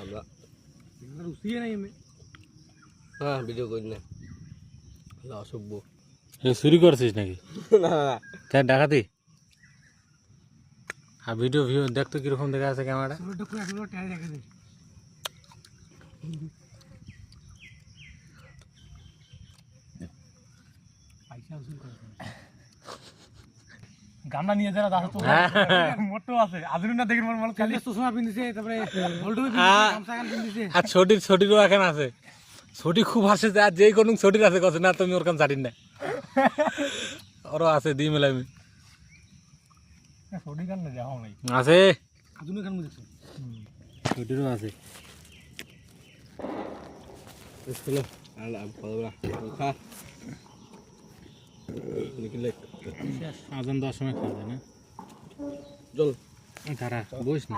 আমরা হ্যাঁ ভিডিও করি না অসভ্য চুরি করছিস নাকি না না তাই ডাকাতি আর ভিডিও দেখতো কিরকম দেখা আছে ক্যামেরা গামলা নিয়ে যারা দাদা তো মোটো আছে আজুরি না দেখেন মানে কালি চশমা পিনদিছে তারপরে হলডু পিনদিছে গামছা গান পিনদিছে আর ছোটিরও এখন আছে ছোটি খুব আসে আর যেই কোন ছোটির আছে কথা না তুমি ওর কাম জানিন না ওরও আছে দি মেলামি ছোটি গান না যাও নাই আছে আজুরি গান বুঝছো ছোটিরও আছে চলো আর ভালো খা নিকলে আজান 10 সময় খাওয়া যায় না চল তারা বইস না